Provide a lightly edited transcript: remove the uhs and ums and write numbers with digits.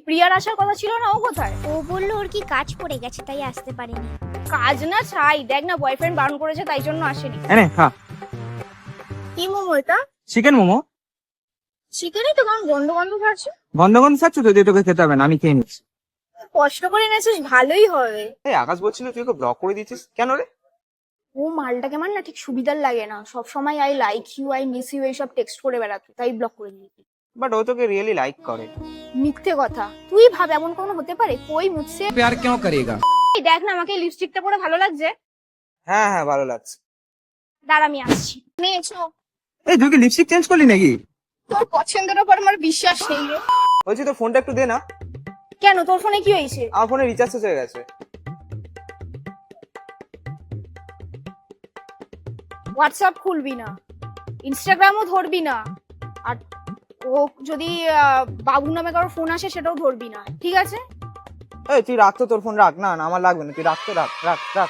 প্রিয়ার আসার কথা ছিল না, ও কোথায়? ও বললো ওর কি কাজ পড়ে গেছে তাই আসতে পারেনি। কাজ না ছাই, দেখ না বয়ফ্রেন্ড বারণ করেছে তাই জন্য আসেনি। এনে খা। কি মোমো এটা? চিকেন মোমো। চিকেনই তো, কারণ গন্ধ গন্ধ পাচ্ছে। গন্ধ গন্ধ খাচ্ছ তো, দিয়ে তোকে খেতে হবে না, আমি খেয়ে নিচ্ছি। কষ্ট করে এনেছিস, ভালোই হবে। এই আকাশ বলছিল তুই ওকে ব্লক করে দিয়েছিস কেন রে? ও মালটাকে আমার না ঠিক সুবিধার লাগে না, সব সময় I like you, I miss you এইসব টেক্সট করে বেড়াতো, তাই ব্লক করে দিয়েছি। বাট ও তোকে রিয়েলি লাইক করে। মিথ্যে কথা, তুই ভাব এমন কোনো হতে পারে? কই মুঝসে प्यार क्यों करेगा। এই দেখ না, আমাকে লিপস্টিকটা পরে ভালো লাগছে। হ্যাঁ হ্যাঁ ভালো লাগছে। দাঁড়া আমি আসছি। নিয়েছো? এই তুই কি লিপস্টিক চেঞ্জ করলি নাকি? তোর পছন্দের ওপর আমার বিশ্বাস নেই রে। বলছি তোর ফোনটা একটু দে না। কেন, তোর ফোনে কি হয়েছে? আমার ফোনে রিচার্জ শেষ হয়ে গেছে। হোয়াটসঅ্যাপ খুলবি না, ইনস্টাগ্রামও ধরবি না, আর ও যদি বাবু নামে কারোর ফোন আসে সেটাও ধরবি না, ঠিক আছে? এই তুই রাখ তো, তোর ফোন রাখ। না না আমার লাগবে না, তুই রাখ তো, রাখ রাখ রাখ।